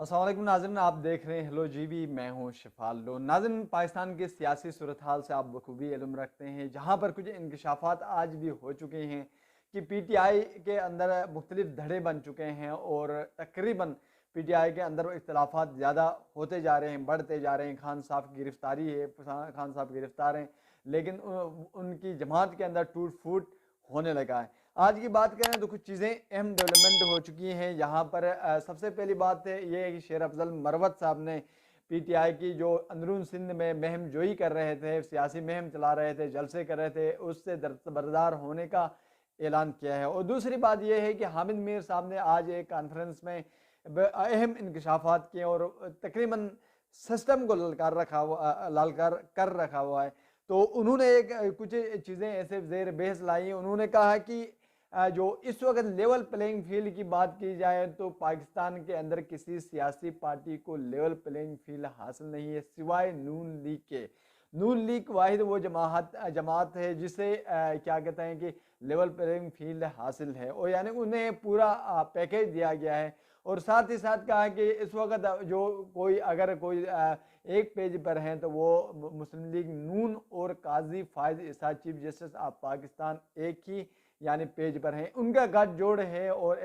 अस्सलाम वालेकुम नाज़रीन, आप देख रहे हैं हेलो जीबी। मैं हूं शफाल लो। नाज़रीन, पाकिस्तान के सियासी सूरत हाल से आप बखूबी इल्म रखते हैं, जहां पर कुछ इंकशाफात आज भी हो चुके हैं कि पीटीआई के अंदर मुख्तलिफ धड़े बन चुके हैं और तकरीबन पीटीआई के अंदर इख्तलाफात ज़्यादा होते जा रहे हैं, बढ़ते जा रहे हैं। खान साहब की गिरफ्तारी है, खान साहब गिरफ्तार हैं, लेकिन उनकी जमात के अंदर टूट फूट होने लगा है। आज की बात करें तो कुछ चीज़ें अहम डेवलपमेंट हो चुकी हैं। यहाँ पर सबसे पहली बात है ये है कि शेर अफजल मरवत साहब ने पीटीआई की जो अंदरून सिंध में महम जोई कर रहे थे, सियासी महम चला रहे थे, जलसे कर रहे थे, उससे दस्तबरदार होने का ऐलान किया है। और दूसरी बात यह है कि हामिद मीर साहब ने आज एक कॉन्फ्रेंस में अहम इंकशाफात किए और तकरीबन सिस्टम को ललकार कर रखा हुआ है। तो उन्होंने कुछ चीज़ें ऐसे ज़ेर बहस लाई। उन्होंने कहा कि जो इस वक्त लेवल प्लेइंग फील्ड की बात की जाए तो पाकिस्तान के अंदर किसी सियासी पार्टी को लेवल प्लेइंग फील्ड हासिल नहीं है सिवाय नून लीग के। नून लीग वाहिद वो जमात है जिसे क्या कहते हैं कि लेवल प्लेइंग फील्ड हासिल है, और यानी उन्हें पूरा पैकेज दिया गया है। और साथ ही साथ कहा कि इस वक्त जो अगर कोई एक पेज पर हैं तो वो मुस्लिम लीग नून और काजी फायद ईसा चीफ जस्टिस ऑफ पाकिस्तान एक ही यानी पेज पर हैं। उनका गठजोड़ है और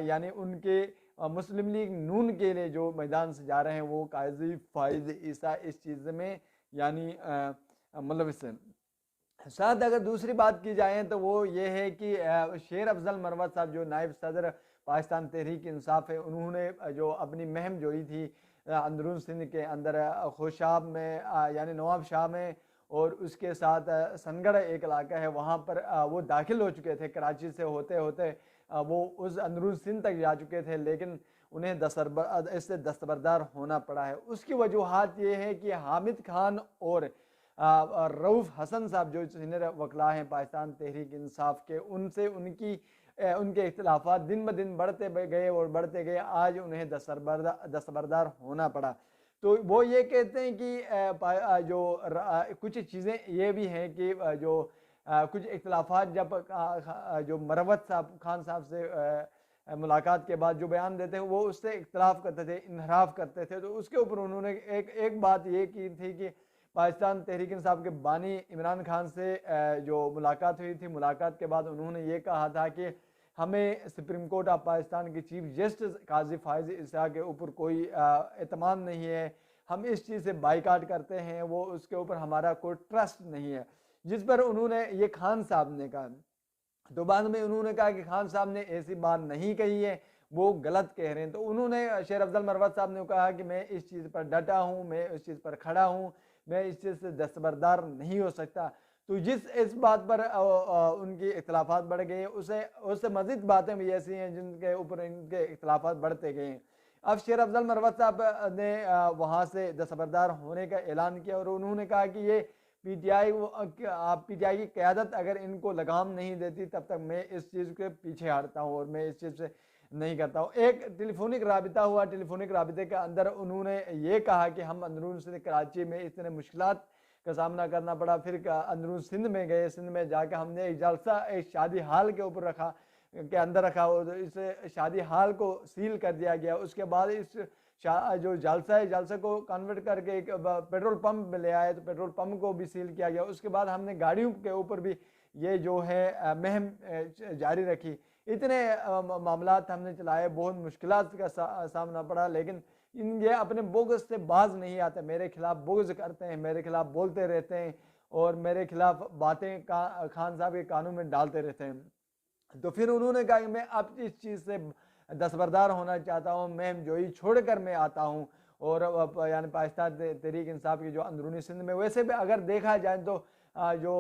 यानी उनके मुस्लिम लीग नून के लिए जो मैदान से जा रहे हैं वो काजी फायद ईसा इस चीज़ में यानी मतलब इससे साथ अगर दूसरी बात की जाए तो वो ये है कि शेर अफजल मरवत साहब जो नायब सदर पाकिस्तान तहरीक इंसाफ है, उन्होंने जो अपनी महम जोई थी अंदरून सिंध के अंदर खुशाब में यानी नवाब शाह में, और उसके साथ सनगढ़ एक इलाका है वहाँ पर वो दाखिल हो चुके थे। कराची से होते होते वो उस अंदरून सिंध तक जा चुके थे, लेकिन उन्हें इससे दस्तबरदार होना पड़ा है। उसकी वजूहात ये है कि हामिद खान और रऊफ़ हसन साहब जो सीनियर वकला हैं पाकिस्तान तहरीक इंसाफ के, उनसे उनके इख्तलाफात दिन ब दिन बढ़ते गए और बढ़ते गए, आज उन्हें दस्तबरदार होना पड़ा। तो वो ये कहते हैं कि कुछ चीज़ें ये भी हैं कि जो कुछ इख्तलाफात जब जो मरवत साहब खान साहब से मुलाकात के बाद जो बयान देते हैं वो उससे इख्तलाफ करते थे, इनहराफ करते थे। तो उसके ऊपर उन्होंने एक बात ये की थी कि पाकिस्तान तहरीक इंसाफ के बानी इमरान खान से जो मुलाकात हुई थी, मुलाकात के बाद उन्होंने ये कहा था कि हमें सुप्रीम कोर्ट ऑफ पाकिस्तान के चीफ जस्टिस काजी फायज ईसा के ऊपर कोई एतमाद नहीं है, हम इस चीज़ से बाइकाट करते हैं, वो उसके ऊपर हमारा कोई ट्रस्ट नहीं है। जिस पर उन्होंने ये खान साहब ने कहा। तो बाद में उन्होंने कहा कि खान साहब ने ऐसी बात नहीं कही है, वो गलत कह रहे हैं। तो उन्होंने शेर अफजल मरवत साहब ने कहा कि मैं इस चीज़ पर डटा हूँ, मैं इस चीज़ पर खड़ा हूँ, मैं इस चीज़ से दस्तबरदार नहीं हो सकता। तो इस बात पर उनकी इख्तलाफात बढ़ गए, उससे मज़ीद बातें भी ऐसी हैं जिनके ऊपर इनके इख्तलाफात बढ़ते गए हैं। अब शेर अफजल मरवत साहब ने वहाँ से दस्तबरदार होने का ऐलान किया और उन्होंने कहा कि ये पीटीआई की क़यादत अगर इनको लगाम नहीं देती तब तक मैं इस चीज़ के पीछे हटता हूँ और मैं इस चीज़ से नहीं करता हूँ। एक टेलीफोनिक राबिता हुआ, टेलीफोनिक राबिते के अंदर उन्होंने ये कहा कि हम अंदरून से कराची में इतने मुश्किलात का सामना करना पड़ा, फिर अंदरून सिंध में गए, सिंध में जाकर हमने एक जलसा एक शादी हाल के ऊपर के अंदर रखा, और इस शादी हाल को सील कर दिया गया। उसके बाद इस जो जलसा है, जलसे को कन्वर्ट करके एक पेट्रोल पंप में ले आए, तो पेट्रोल पंप को भी सील किया गया। उसके बाद हमने गाड़ियों के ऊपर भी ये जो है महम जारी रखी। इतने मामलात हमने चलाए, बहुत मुश्किलात का सामना पड़ा, लेकिन ये अपने बोगस से बाज नहीं आते, मेरे खिलाफ बोगस करते हैं, मेरे खिलाफ बोलते रहते हैं और मेरे खिलाफ बातें खान साहब के कानून में डालते रहते हैं। तो फिर उन्होंने कहा कि मैं अब इस चीज़ से दस्तबरदार होना चाहता हूँ, मैं जोई छोड़कर मैं आता हूँ। और यानी पाकिस्तान तहरीक इंसाफ की जो अंदरूनी सिंध में, वैसे भी अगर देखा जाए तो जो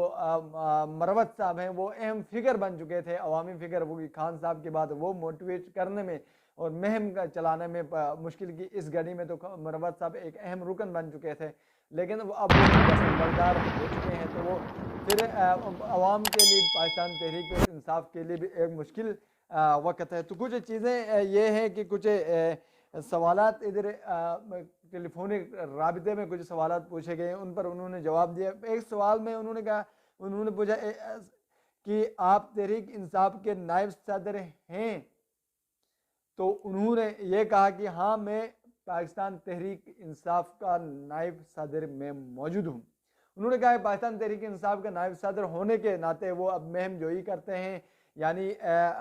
मरवत साहब हैं वो अहम फिगर बन चुके थे, अवामी फिगर, वो खान साहब की बात वो मोटिवेट करने में और मुहिम का चलाने में मुश्किल की इस घड़ी में तो मरवत साहब एक अहम रुकन बन चुके थे। लेकिन अब वो दस्तबरदार हो चुके हैं, तो वो फिर अवाम के लिए, पाकिस्तान तहरीक इंसाफ के लिए भी एक मुश्किल वक्त है। तो कुछ चीज़ें ये हैं कि कुछ सवालात इधर टेलीफोनिक राबिते में कुछ सवालात पूछे गए, उन पर उन्होंने जवाब दिया। एक सवाल में उन्होंने कहा, उन्होंने पूछा कि आप तहरीक इंसाफ के नायब सदर हैं, تو انہوں نے یہ کہا کہ ہاں میں پاکستان تحریک انصاف کا نائب صدر میں موجود ہوں۔ انہوں نے کہا کہ پاکستان تحریک انصاف کا نائب صدر ہونے کے ناطے وہ اب مہم جوئی کرتے ہیں، یعنی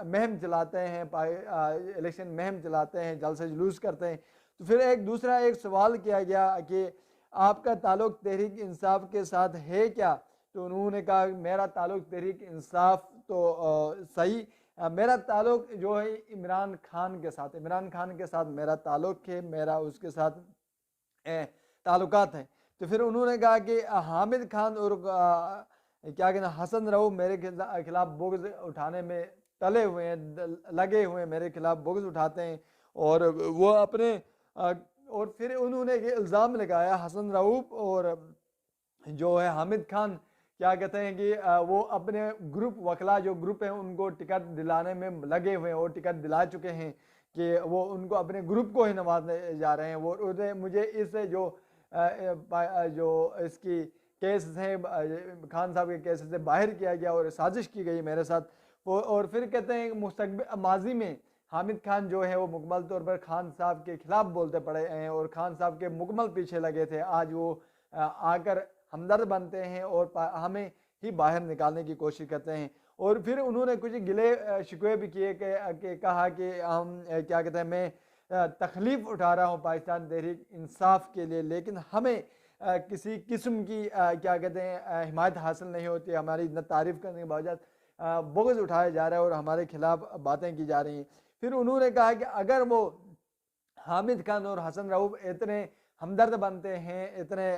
مہم چلاتے ہیں، الیکشن مہم چلاتے ہیں، جلسے جلوس کرتے ہیں۔ تو پھر ایک دوسرا سوال کیا گیا کہ آپ کا تعلق تحریک انصاف کے ساتھ ہے کیا؟ تو انہوں نے کہا کہ میرا تعلق تحریک انصاف تو صحیح، میرا تعلق جو ہے عمران خان کے ساتھ، عمران خان کے ساتھ میرا تعلق ہے، میرا اس کے ساتھ تعلقات ہیں۔ تو پھر انہوں نے کہا کہ حامد خان اور کیا کہنا حسن رؤوف میرے خلاف بغض اٹھانے میں تلے ہوئے ہیں، لگے ہوئے ہیں، میرے خلاف بغض اٹھاتے ہیں، اور وہ اپنے اور پھر انہوں نے یہ الزام لگایا حسن رؤوف اور جو ہے حامد خان کیا کہتے ہیں کہ وہ اپنے گروپ وکلا جو گروپ ہیں ان کو ٹکٹ دلانے میں لگے ہوئے ہیں اور ٹکٹ دلا چکے ہیں کہ وہ ان کو اپنے گروپ کو ہی نوازنے جا رہے ہیں۔ وہ مجھے اس جو اس کی کیس ہیں خان صاحب کے کیس سے باہر کیا گیا اور سازش کی گئی میرے ساتھ۔ اور پھر کہتے ہیں کہ ماضی میں حامد خان جو ہے وہ مکمل طور پر خان صاحب کے خلاف بولتے پڑے ہیں اور خان صاحب کے مکمل پیچھے لگے تھے، آج وہ آ کر ہمدرد بنتے ہیں اور ہمیں ہی باہر نکالنے کی کوشش کرتے ہیں۔ اور پھر انہوں نے کچھ گلے شکوے بھی کیے کہ کہا کہ ہم کیا کہتے ہیں میں تکلیف اٹھا رہا ہوں پاکستان تحریک انصاف کے لیے، لیکن ہمیں کسی قسم کی کیا کہتے ہیں حمایت حاصل نہیں ہوتی، ہماری نہ تعریف کرنے کے باوجود بغض اٹھایا جا رہا ہے اور ہمارے خلاف باتیں کی جا رہی ہیں۔ پھر انہوں نے کہا کہ اگر وہ حامد خان اور حسن رؤوف اتنے ہمدرد بنتے ہیں، اتنے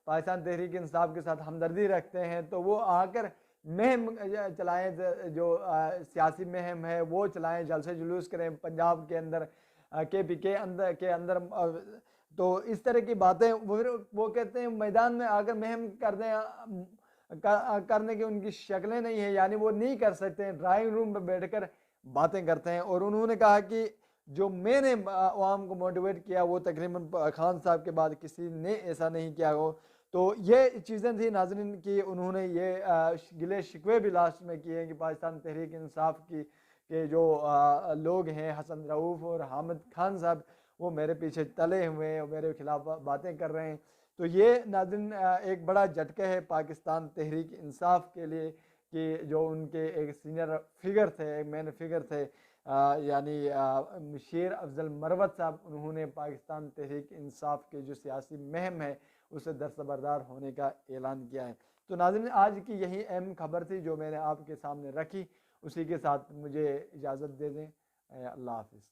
پاکستان تحریک انصاف کے ساتھ ہمدردی رکھتے ہیں، تو وہ آ کر مہم چلائیں، جو سیاسی مہم ہے وہ چلائیں، جلسے جلوس کریں پنجاب کے اندر، کے پی کے اندر تو اس طرح کی باتیں وہ کہتے ہیں میدان میں آ کر مہم کر دیں، کرنے کی ان کی شکلیں نہیں ہیں، یعنی وہ نہیں کر سکتے ہیں، ڈرائنگ روم میں بیٹھ کر باتیں کرتے ہیں۔ اور انہوں نے کہا کہ جو میں نے عوام کو موٹیویٹ کیا وہ تقریباً خان صاحب کے بعد کسی نے ایسا نہیں کیا ہو۔ تو یہ چیزیں تھیں ناظرین کی انہوں نے یہ گلے شکوے بھی لاسٹ میں کیے ہیں کہ پاکستان تحریک انصاف کی کہ جو لوگ ہیں حسن رؤوف اور حامد خان صاحب وہ میرے پیچھے تلے ہوئے ہیں، میرے خلاف باتیں کر رہے ہیں۔ تو یہ ناظرین ایک بڑا جھٹکا ہے پاکستان تحریک انصاف کے لیے کہ جو ان کے ایک سینئر فگر تھے، ایک مین فگر تھے، یعنی شیر افضل مروت صاحب، انہوں نے پاکستان تحریک انصاف کے جو سیاسی مہم ہے اسے دستبردار ہونے کا اعلان کیا ہے۔ تو ناظرین آج کی یہی اہم خبر تھی جو میں نے آپ کے سامنے رکھی، اسی کے ساتھ مجھے اجازت دے دیں، اللہ حافظ۔